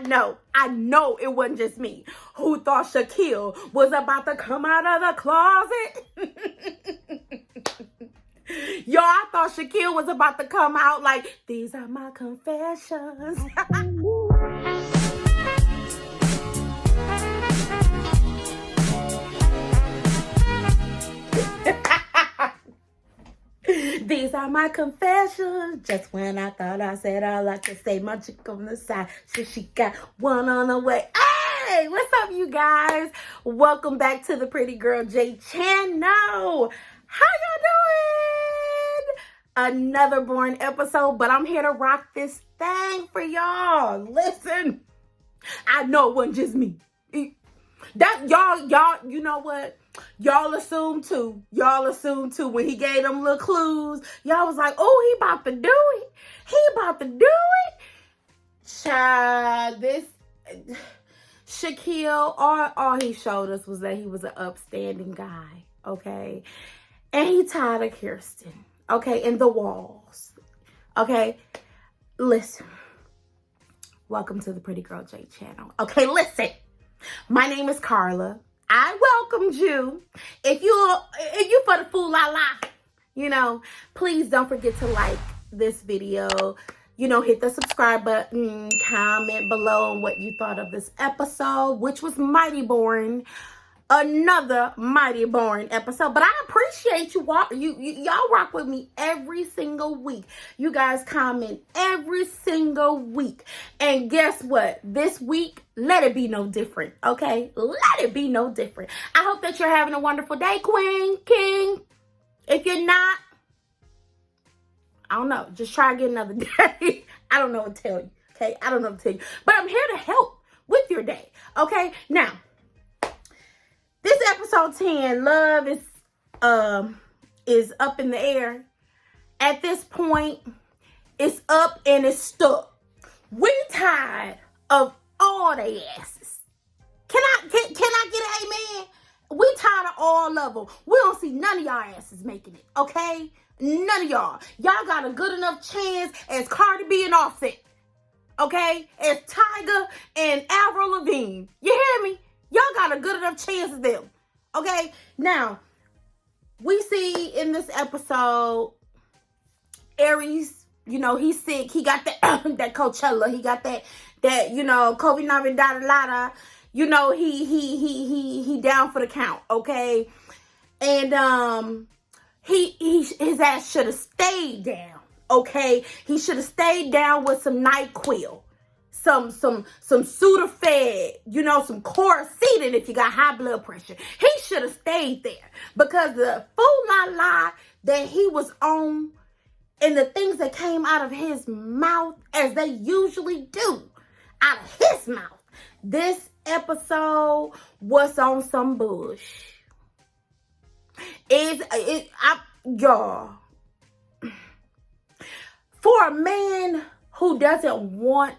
know it wasn't just me who thought Shaquille was about to come out of the closet. Y'all, I thought Shaquille was about to come out like, these are my confessions. These are my confessions. Just when I thought I said all I could say, my chick on the side, so she got one on the way. Hey, what's up, you guys? Welcome back to the Pretty Girl J channel. How y'all doing? Another boring episode, but I'm here to rock this thing for y'all. Listen, I know it wasn't just me. That y'all, you know what? Y'all assumed too. When he gave them little clues. Y'all was like, oh, he about to do it. Child, this Shaquille, all he showed us was that he was an upstanding guy, okay? And he tired of Kirsten, okay? And the walls, okay? Listen. Welcome to the Pretty Girl J channel. Okay, listen. My name is Carla. I welcomed you. If you for the fool la la, you know, please don't forget to like this video. You know, hit the subscribe button, comment below on what you thought of this episode, which was mighty boring. Another mighty boring episode, but I appreciate you. Y'all rock with me every single week. You guys comment every single week, and guess what? This week, let it be no different. Okay, let it be no different. I hope that you're having a wonderful day, Queen, King. If you're not, I don't know. Just try again another day. I don't know what to tell you. Okay, I don't know what to tell you, but I'm here to help with your day. Okay, now. This episode 10, love is up in the air. At this point, it's up and it's stuck. We tired of all they asses. Can I get an amen? We tired of all of them. We don't see none of y'all asses making it, okay? None of y'all. Y'all got a good enough chance as Cardi B and Offset, okay? As Tiger and Avril Lavigne. You hear me? Y'all got a good enough chance as them. Okay? Now, we see in this episode, Aries, you know, he's sick. He got that that Coachella. He got that you know, COVID-19 da. You know, he down for the count, okay? And his ass should have stayed down, okay? He should have stayed down with some NyQuil. Some Sudafed, you know, some Coricidin if you got high blood pressure. He should have stayed there because the fool la that he was on and the things that came out of his mouth, as they usually do, out of his mouth. This episode was on some bush. Y'all, for a man who doesn't want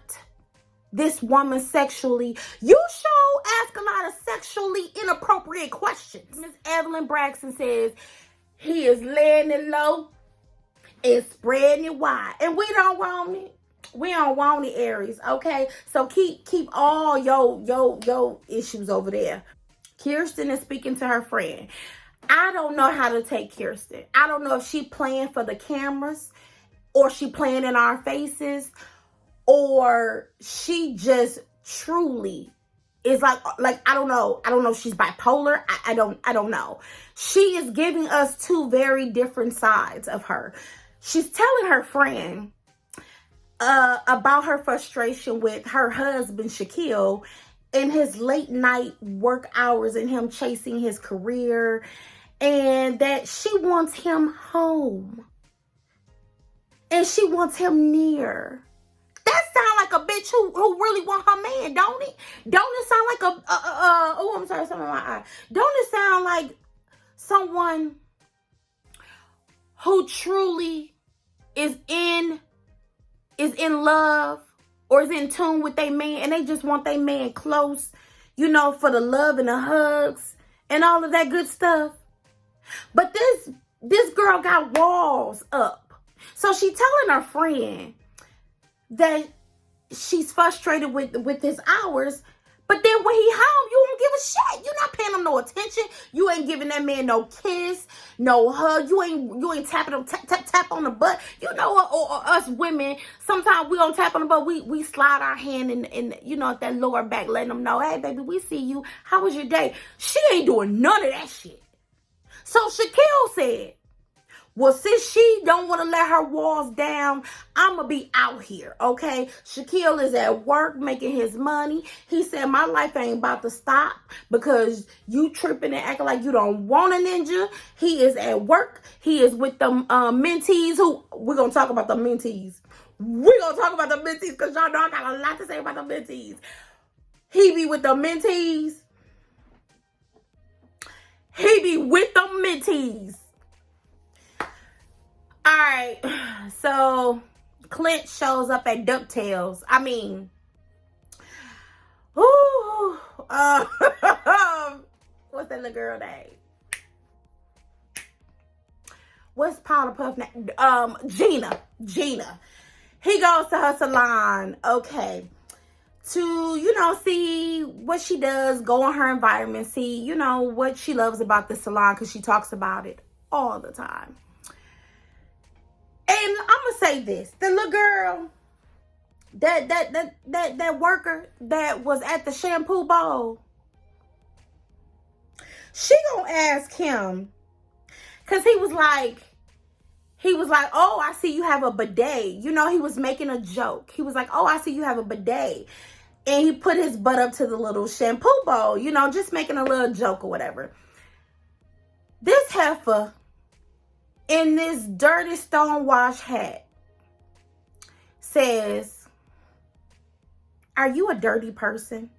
this woman sexually, you sure ask a lot of sexually inappropriate questions. Miss Evelyn Braxton says he is laying it low and spreading it wide, and we don't want it. We don't want it, Aries. Okay, so keep all your issues over there. Kirsten is speaking to her friend. I don't know how to take Kirsten. I don't know if she playing for the cameras or she playing in our faces, or she just truly is like I don't know if she's bipolar. I don't know. She is giving us two very different sides of her. She's telling her friend about her frustration with her husband Shaquille and his late night work hours and him chasing his career, and that she wants him home and she wants him near. That sound like a bitch who really want her man, don't it? Don't it sound like oh, I'm sorry, something in my eye. Don't it sound like someone who truly is in love or is in tune with their man, and they just want their man close, you know, for the love and the hugs and all of that good stuff. But this girl got walls up. So she telling her friend that she's frustrated with his hours. But then when he home, you don't give a shit. You're not paying him no attention. You ain't giving that man no kiss, no hug. You ain't tapping him, tap on the butt. You know, or us women, sometimes we don't tap on the butt. We slide our hand in you know, at that lower back, letting them know, hey, baby, we see you. How was your day? She ain't doing none of that shit. So Shaquille said, well, since she don't want to let her walls down, I'm going to be out here, okay? Shaquille is at work making his money. He said, my life ain't about to stop because you tripping and acting like you don't want a ninja. He is at work. He is with the mentees who, we're going to talk about the mentees. We're going to talk about the mentees because y'all know I got a lot to say about the mentees. He be with the mentees. He be with the mentees. All right, so Clint shows up at DuckTales. I mean, what's that little girl name? What's Powder Puff name? Gina. He goes to her salon, okay, to, you know, see what she does, go on her environment, see, you know, what she loves about the salon because she talks about it all the time. And I'm gonna say this: the little girl, that worker that was at the shampoo bowl, she gonna ask him, cause he was like, oh, I see you have a bidet. You know, he was making a joke. He was like, oh, I see you have a bidet, and he put his butt up to the little shampoo bowl. You know, just making a little joke or whatever. This heifer in this dirty stonewash hat says, are you a dirty person?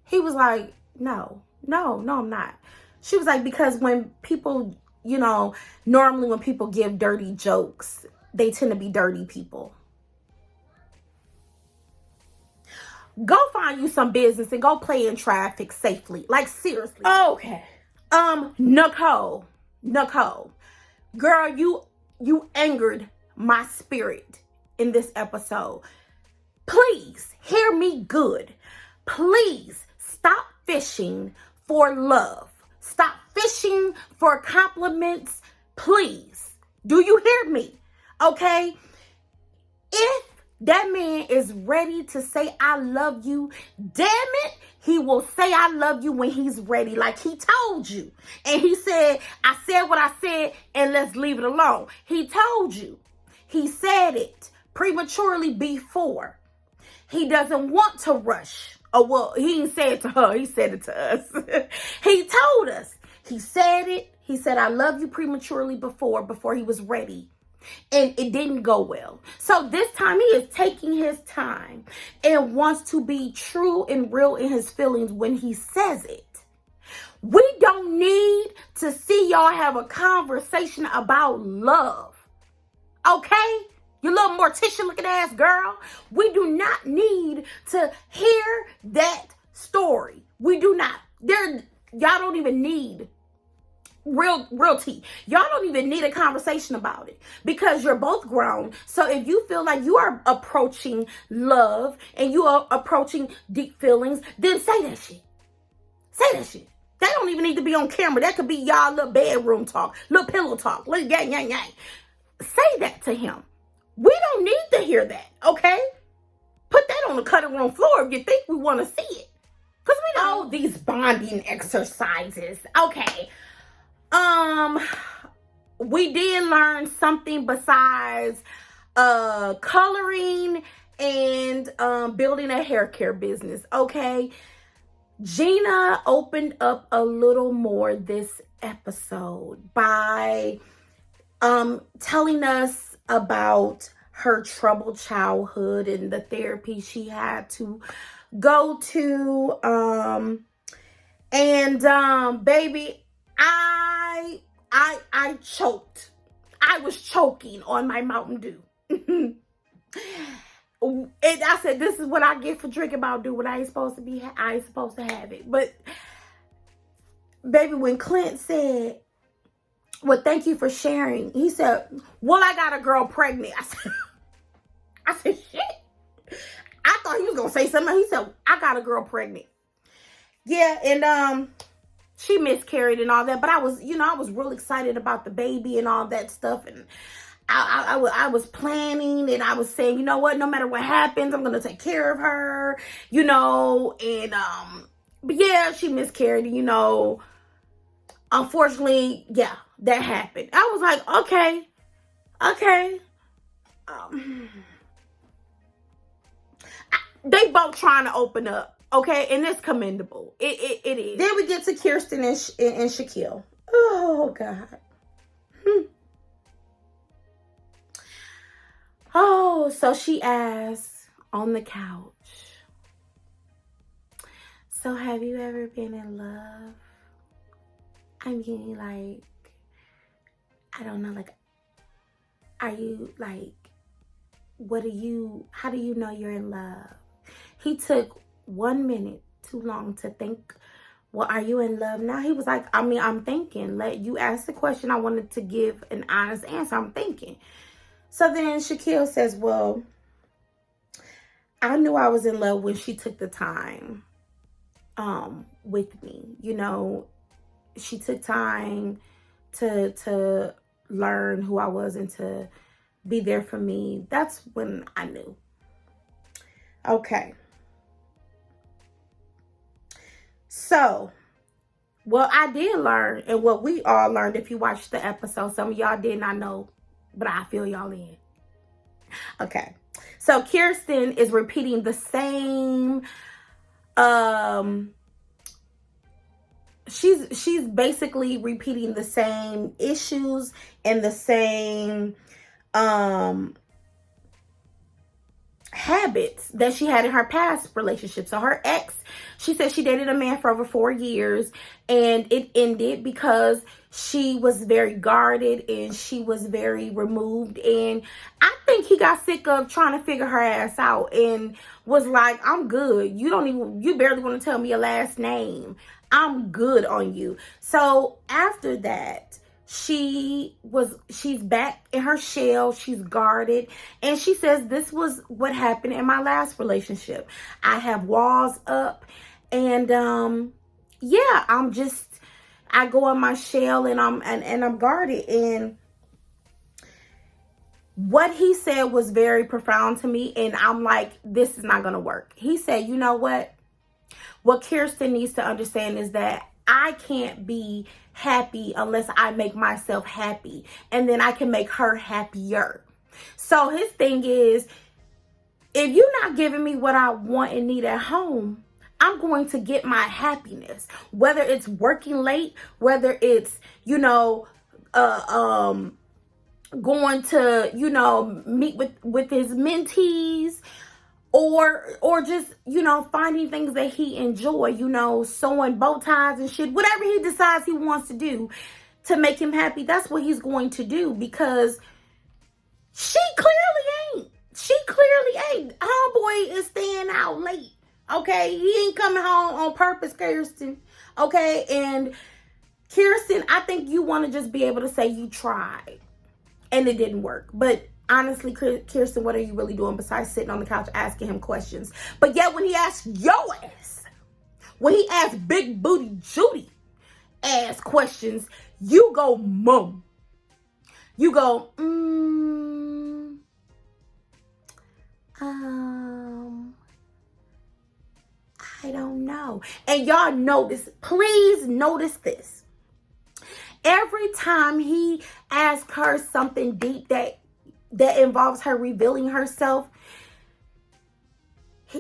He was like, no, I'm not. She was like, because when people, you know, normally when people give dirty jokes, they tend to be dirty people. Go find you some business and go play in traffic safely. Like, seriously. Okay. Nicole, girl, you angered my spirit in this episode. Please hear me good. Please stop fishing for love. Stop fishing for compliments. Please. Do you hear me? Okay? If that man is ready to say, I love you, damn it, he will say, I love you when he's ready, like he told you. And he said, I said what I said, and let's leave it alone. He told you. He said it prematurely before. He doesn't want to rush. Oh, well, he didn't say it to her. He said it to us. He told us. He said it. He said, I love you prematurely before he was ready. And it didn't go well. So this time he is taking his time and wants to be true and real in his feelings when he says it. We don't need to see y'all have a conversation about love. Okay? You little Morticia looking ass girl. We do not need to hear that story. We do not. Y'all don't even need real tea. Y'all don't even need a conversation about it because you're both grown. So if you feel like you are approaching love and you are approaching deep feelings, then say that shit. Say that shit. That don't even need to be on camera. That could be y'all little bedroom talk, little pillow talk, little yang. Say that to him. We don't need to hear that, okay? Put that on the cutting room floor if you think we want to see it. Because we know these bonding exercises. Okay. We did learn something besides coloring and building a hair care business, okay? Gina opened up a little more this episode by telling us about her troubled childhood and the therapy she had to go to. Baby, I choked. I was choking on my Mountain Dew. And I said, this is what I get for drinking Mountain Dew when I ain't supposed to have it. But baby, when Clint said, well, thank you for sharing, he said, well, I got a girl pregnant. I said, was going to say something. He said, I got a girl pregnant. Yeah, and she miscarried and all that. But I was, I was real excited about the baby and all that stuff. And I was planning, and I was saying, you know what, no matter what happens, I'm going to take care of her, and, but yeah, she miscarried, unfortunately, yeah, that happened. I was like, okay. They both trying to open up, okay, and it's commendable. It is. Then we get to Kirsten and Shaquille. Oh, God. Oh, so she asks on the couch, so have you ever been in love? I mean, like, I don't know, like, are you, like, how do you know you're in love? He took 1 minute too long to think, well, are you in love now? He was like, I'm thinking. Let you ask the question. I wanted to give an honest answer. I'm thinking. So then Shaquille says, well, I knew I was in love when she took the time with me. She took time to learn who I was and to be there for me. That's when I knew. Okay. So, what I did learn, and what we all learned if you watched the episode, some of y'all did not know, but I feel y'all in. Okay. So Kirsten is repeating the same, she's basically repeating the same issues and the same habits that she had in her past relationship. So her ex, she said she dated a man for over 4 years, and it ended because she was very guarded and she was very removed. And I think he got sick of trying to figure her ass out and was like, I'm good. You barely want to tell me your last name. I'm good on you. So after that, she's back in her shell. She's guarded. And she says, this was what happened in my last relationship. I have walls up, and yeah, I go in my shell, and I'm guarded. And what he said was very profound to me, and I'm like, this is not gonna work. He said, you know what Kirsten needs to understand is that I can't be happy unless I make myself happy, and then I can make her happier. So his thing is, if you're not giving me what I want and need at home, I'm going to get my happiness, whether it's working late, whether it's, going to, meet with his mentees, or just, finding things that he enjoy, sewing bow ties and shit, whatever he decides he wants to do to make him happy, that's what he's going to do, because she clearly ain't. Homeboy is staying out late, okay? He ain't coming home on purpose, Kirsten, okay? And Kirsten, I think you want to just be able to say you tried and it didn't work. But honestly, Kirsten, what are you really doing besides sitting on the couch asking him questions? But yet when he asks your ass, when he asks Big Booty Judy ass questions, you go mum. You go, I don't know. And y'all notice, please notice this. Every time he asks her something deep that involves her revealing herself,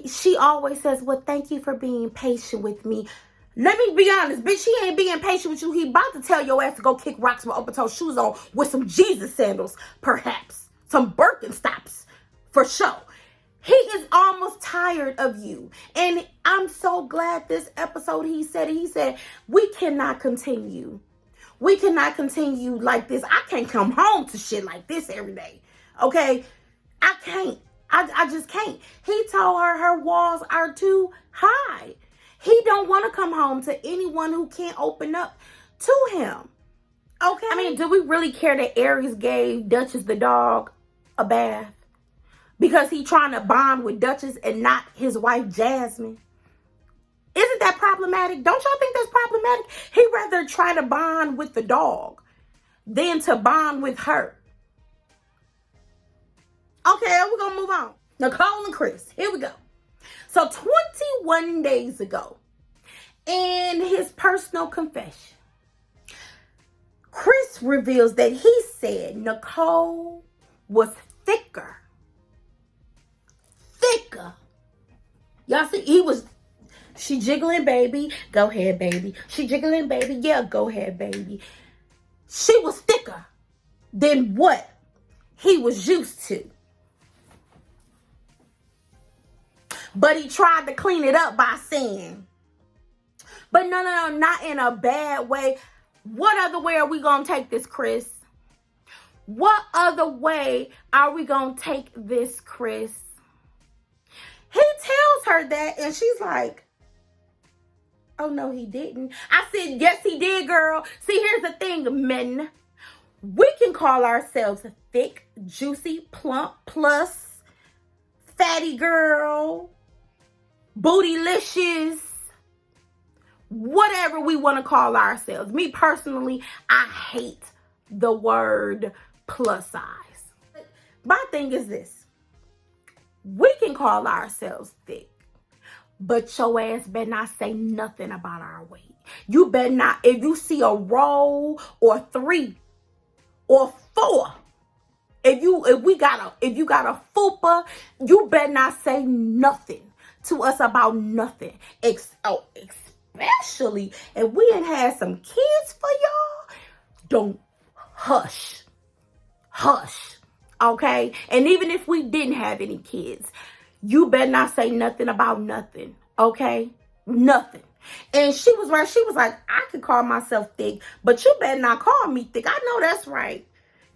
she always says, well, thank you for being patient with me. Let me be honest, bitch, she ain't being patient with you. He about to tell your ass to go kick rocks with open-toe shoes on with some Jesus sandals, perhaps. Some Birkenstocks, for sure. He is almost tired of you. And I'm so glad this episode he said, we cannot continue. We cannot continue like this. I can't come home to shit like this every day. Okay? I can't. I just can't. He told her walls are too high. He don't want to come home to anyone who can't open up to him. Okay? I mean, do we really care that Aries gave Duchess the dog a bath? because he trying to bond with Duchess and not his wife Jasmine. Isn't that problematic? Don't y'all think that's problematic? He'd rather try to bond with the dog than to bond with her. Okay, we're going to move on. Nicole and Chris. Here we go. So 21 days ago, in his personal confession, Chris reveals that he said Nicole was thicker. Y'all see, she jiggling, baby. Go ahead, baby. She jiggling, baby. Yeah, go ahead, baby. She was thicker than what he was used to. But he tried to clean it up by saying, but no, not in a bad way. What other way are we going to take this, Chris? What other way are we going to take this, Chris? He tells her that, and she's like, oh, no, he didn't. I said, yes, he did, girl. See, here's the thing, men. We can call ourselves thick, juicy, plump, plus, fatty girl, bootylicious, whatever we want to call ourselves. Me, personally, I hate the word plus size. My thing is this. We can call ourselves thick, but your ass better not say nothing about our weight. You better not, if you see a roll or 3 or 4, if you got a fupa, you better not say nothing to us about nothing. Especially if we ain't had some kids for y'all. Don't hush. Okay? And even if we didn't have any kids, you better not say nothing about nothing. Okay? Nothing. And she was right. She was like, I could call myself thick, but you better not call me thick. I know that's right.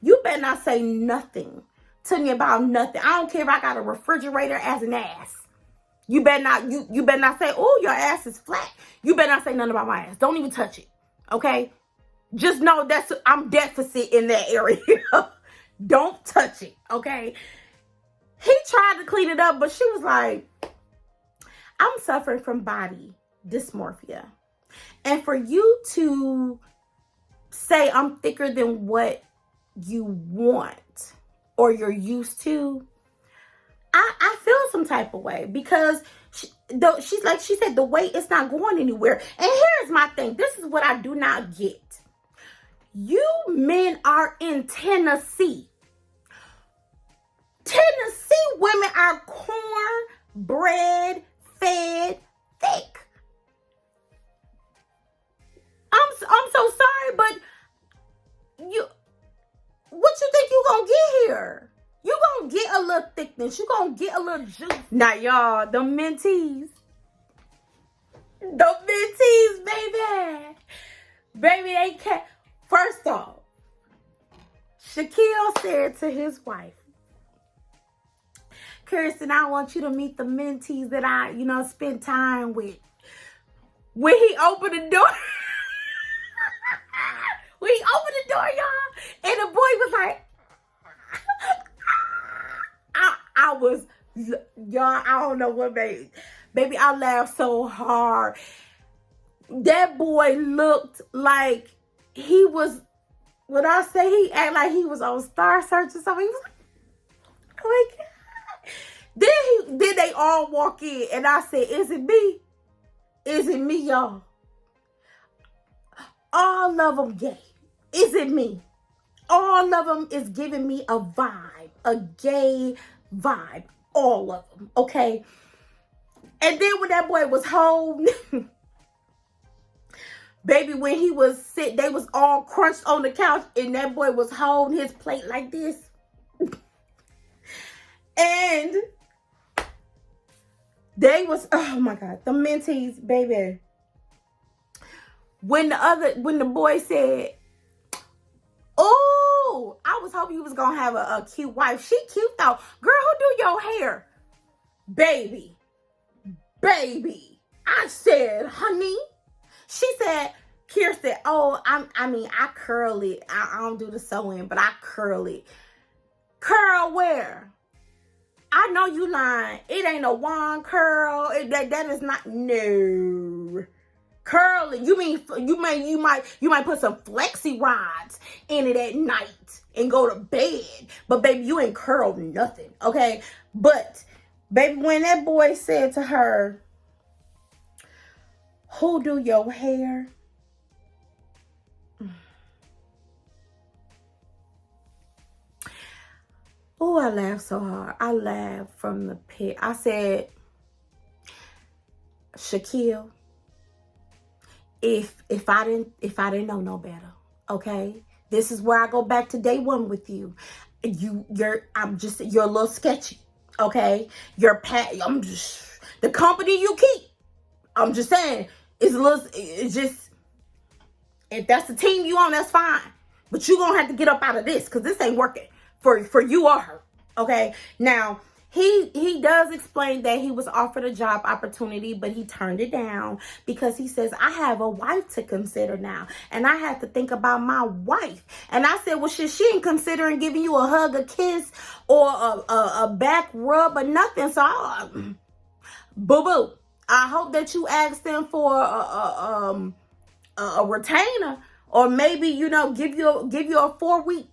You better not say nothing to me about nothing. I don't care if I got a refrigerator as an ass. You better not, you better not say, oh, your ass is flat. You better not say nothing about my ass. Don't even touch it. Okay? Just know I'm deficit in that area. Don't touch it, okay? He tried to clean it up, but she was like, I'm suffering from body dysmorphia. And for you to say I'm thicker than what you want or you're used to, I feel some type of way because she's like, she said the weight is not going anywhere. And here's my thing. This is what I do not get. You men are in Tennessee. Tennessee women are cornbread fed thick. I'm so sorry, but what you think you gonna get here? You gonna get a little thickness. You gonna get a little juice. Now, y'all, the mentees. The mentees, baby. Baby, they can't. First off, Shaquille said to his wife, Kirsten, I want you to meet the mentees that I, spend time with. When he opened the door, y'all, and the boy was like, y'all, I don't know what, baby, I laughed so hard. That boy looked like he was, when I say he acted like he was on Star Search or something, he was like, oh my God. Then they all walk in, and I said, is it me? Is it me, y'all? All of them gay. Is it me? All of them is giving me a vibe, a gay vibe. All of them, okay? And then when that boy was home, baby, when he was sick, they was all crunched on the couch, and that boy was holding his plate like this. And they was, oh my God, the mentees, baby. When the boy said, oh, I was hoping he was going to have a cute wife. She cute though. Girl, who do your hair? Baby. I said, honey. She said, Kirsten, oh, I curl it. I don't do the sewing, but I curl it. Curl where? I know you lying. It ain't a wand curl. That is not, no. Curling. You might put some flexi rods in it at night and go to bed. But baby, you ain't curled nothing. Okay? But baby, when that boy said to her, who do your hair? Oh, I laughed so hard. I laughed from the pit. I said, Shaquille, if I didn't know no better, okay? This is where I go back to day one with you. You're a little sketchy, okay? The company you keep. I'm just saying, it's just, if that's the team you on, that's fine. But you're gonna have to get up out of this, because this ain't working for you or her. Okay. Now, he does explain that he was offered a job opportunity, but he turned it down because he says, I have a wife to consider now, and I have to think about my wife. And I said, well, she ain't considering giving you a hug, a kiss, or a back rub or nothing. So, boo-boo, I hope that you asked them for a retainer, or maybe, give you a 4-week,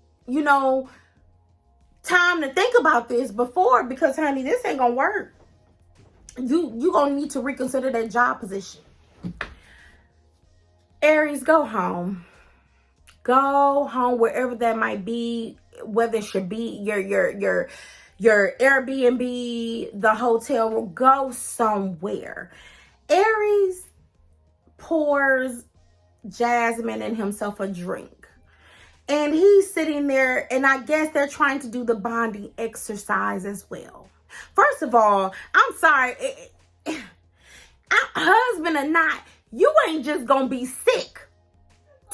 time to think about this before, because honey, this ain't gonna work. You gonna need to reconsider that job position. Aries, go home wherever that might be, whether it should be your Airbnb, the hotel room. Go somewhere. Aries pours Jasmine and himself a drink. And he's sitting there, and I guess they're trying to do the bonding exercise as well. First of all, I'm sorry. Husband or not, you ain't just going to be sick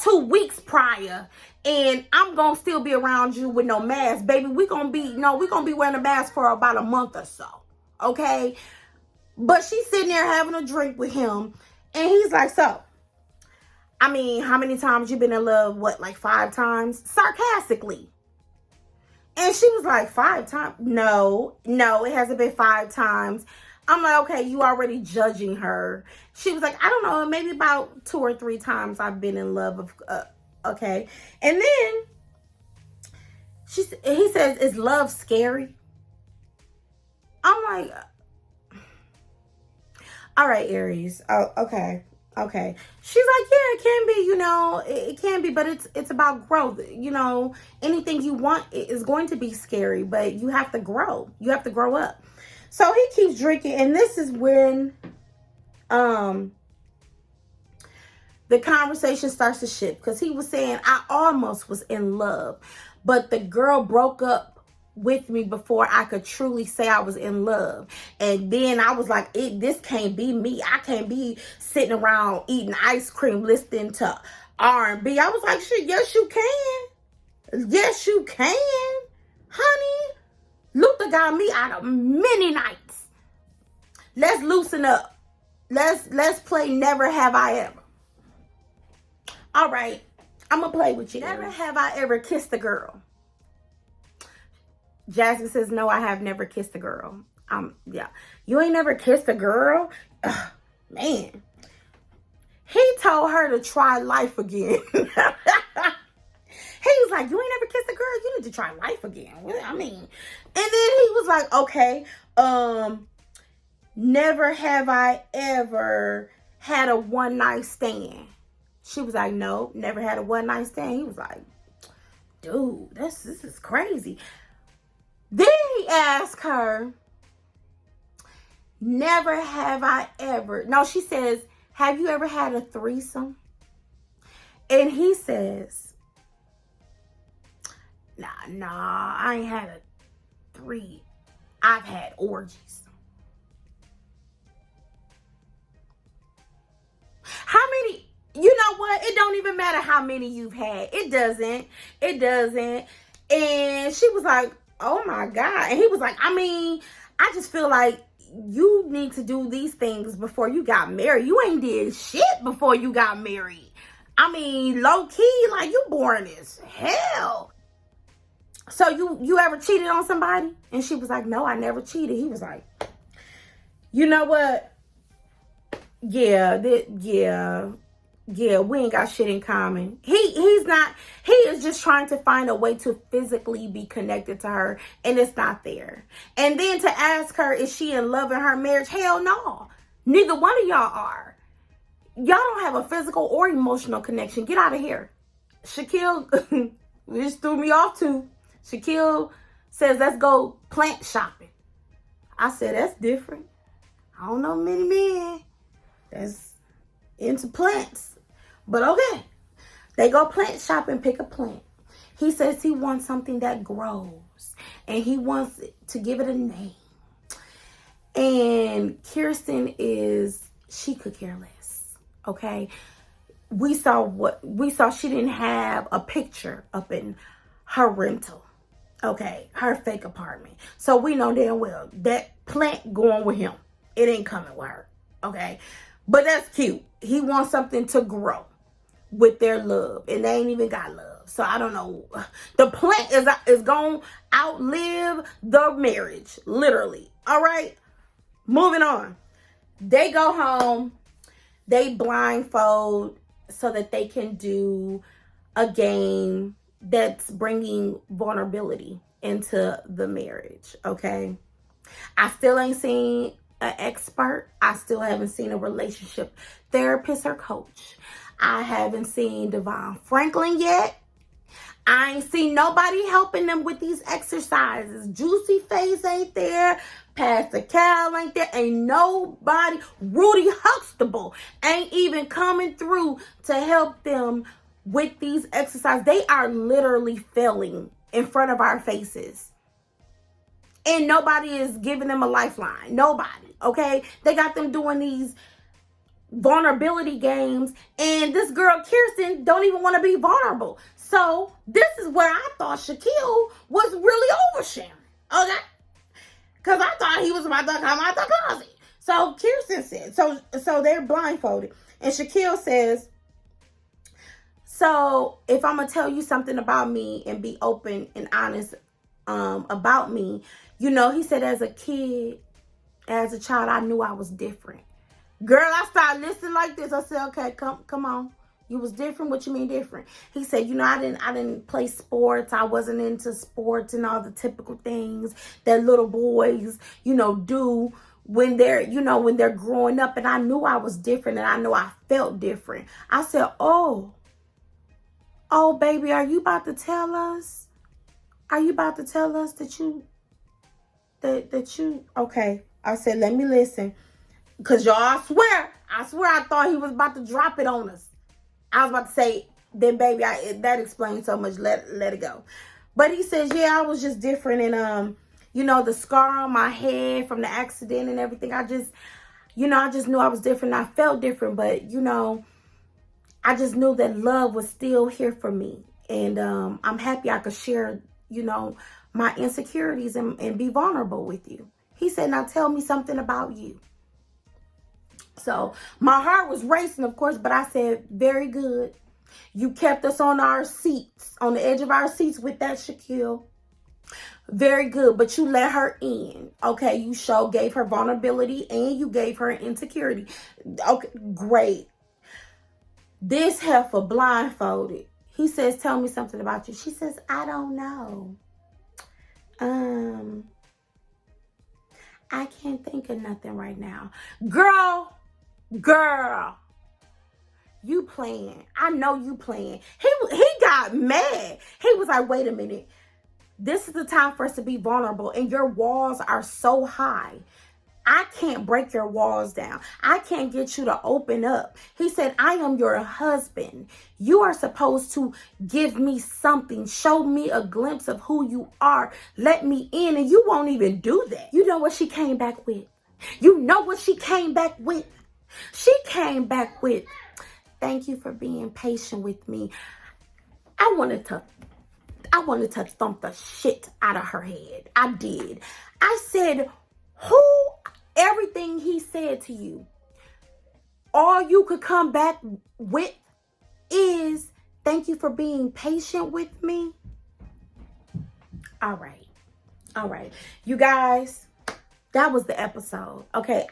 2 weeks prior, and I'm going to still be around you with no mask. Baby, we're going to be wearing a mask for about a month or so. Okay? But she's sitting there having a drink with him, and he's like, so, I mean, how many times you been in love? What, like 5 times? Sarcastically. And she was like, 5 times? No, it hasn't been 5 times. I'm like, okay, you already judging her. She was like, I don't know, maybe about 2 or 3 times I've been in love. Okay. And then he says, is love scary? I'm like, all right, Aries. Oh, okay. Okay. She's like, yeah, it can be, it can be, but it's about growth. Anything you want is going to be scary, but you have to grow. You have to grow up. So he keeps drinking, and this is when the conversation starts to shift, because he was saying, I almost was in love, but the girl broke up with me before I could truly say I was in love. And then I was like, this can't be me. I can't be sitting around eating ice cream, listening to R&B. I was like, shit, yes, you can. Yes, you can, honey. Luther got me out of many nights. Let's loosen up. Let's play Never Have I Ever. All right, I'm gonna play with you. Never have I ever kissed a girl. Jasmine says, no, I have never kissed a girl. Yeah. You ain't never kissed a girl? Ugh, man. He told her to try life again. He was like, you ain't never kissed a girl? You need to try life again. I mean, and then he was like, okay, never have I ever had a one-night stand. She was like, no, never had a one-night stand. He was like, dude, this is crazy. Then he asked her, never have I ever. No, she says, have you ever had a threesome? And he says, nah, I ain't had a 3. I've had orgies. How many? You know what? It don't even matter how many you've had. It doesn't. And she was like, oh my God. And he was like, I mean, I just feel like you need to do these things before you got married. You ain't did shit before you got married. I mean, low key, like, you boring as hell. So you ever cheated on somebody? And she was like, no, I never cheated. He was like, you know what? Yeah, we ain't got shit in common. He is just trying to find a way to physically be connected to her, and it's not there. And then to ask her, is she in love in her marriage? Hell no. Neither one of y'all are. Y'all don't have a physical or emotional connection. Get out of here. Shaquille, this threw me off too. Shaquille says, let's go plant shopping. I said, that's different. I don't know many men that's into plants. But okay. They go plant shopping, pick a plant. He says he wants something that grows. And he wants to give it a name. And Kirsten she could care less. Okay. We saw she didn't have a picture up in her rental. Okay. Her fake apartment. So we know damn well that plant going with him. It ain't coming with her. Okay. But that's cute. He wants something to grow with their love. And they ain't even got love. So I don't know. The plant is going to outlive the marriage. Literally. All right. Moving on. They go home. They blindfold so that they can do a game that's bringing vulnerability into the marriage. Okay. I still ain't seen an expert. I still haven't seen a relationship therapist or coach. I haven't seen Devon Franklin yet. I ain't seen nobody helping them with these exercises. Juicy Face ain't there. Pastor Cal ain't there. Ain't nobody. Rudy Huxtable ain't even coming through to help them with these exercises. They are literally failing in front of our faces. And nobody is giving them a lifeline. Nobody. Okay? They got them doing these vulnerability games. And this girl, Kirsten, don't even want to be vulnerable. So this is where I thought Shaquille was really oversharing. Okay? Because I thought he was about to come out the closet. So Kirsten said, so they're blindfolded. And Shaquille says, so if I'm going to tell you something about me and be open and honest about me, you know, he said as a kid, as a child, I knew I was different. Girl, I started listening like this. I said, okay, come on. You was different? What you mean different? He said, you know, I didn't play sports. I wasn't into sports and all the typical things that little boys, you know, do when they're growing up. And I knew I was different and I know I felt different. I said, oh, baby, are you about to tell us? Are you about to tell us that you, okay. I said, let me listen. Because y'all, I swear I thought he was about to drop it on us. I was about to say, then baby, that explains so much. Let it go. But he says, yeah, I was just different. And, you know, the scar on my head from the accident and everything. I just knew I was different. I felt different. But, you know, I just knew that love was still here for me. And I'm happy I could share, you know, my insecurities and be vulnerable with you. He said, now tell me something about you. So my heart was racing, of course, but I said, very good. You kept us on our seats, on the edge of our seats with that, Shaquille. Very good, but you let her in. Okay, you gave her vulnerability and you gave her insecurity. Okay, great. This heifer blindfolded. He says, tell me something about you. She says, I don't know. I can't think of nothing right now. Girl, you playing. I know you playing. He got mad. He was like, wait a minute. This is the time for us to be vulnerable. And your walls are so high. I can't break your walls down. I can't get you to open up. He said, I am your husband. You are supposed to give me something. Show me a glimpse of who you are. Let me in. And you won't even do that. You know what she came back with? You know what she came back with? She came back with, thank you for being patient with me. I wanted to thump the shit out of her head. I did. I said, everything he said to you, all you could come back with is, thank you for being patient with me. All right. All right. You guys, that was the episode. Okay.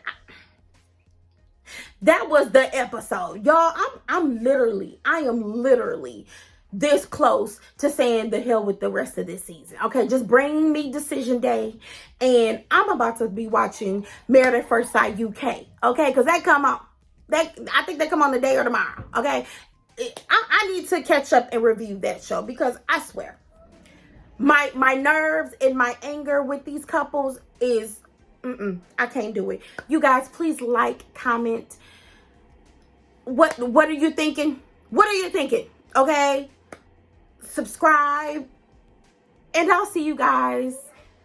That was the episode. Y'all, I am literally this close to saying the hell with the rest of this season. Okay, just bring me decision day. And I'm about to be watching Married at First Sight UK. Okay, because that come out. I think they come on today or tomorrow. Okay. I need to catch up and review that show because I swear my nerves and my anger with these couples is I can't do it. You guys, please like, comment. What are you thinking? What are you thinking? Okay? Subscribe. And I'll see you guys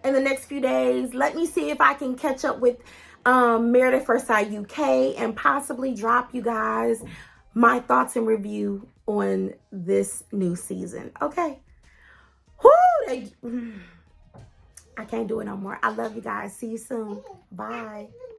in the next few days. Let me see if I can catch up with Married at First Sight UK and possibly drop you guys my thoughts and review on this new season. Okay? Whoo! I can't do it no more. I love you guys. See you soon. Bye.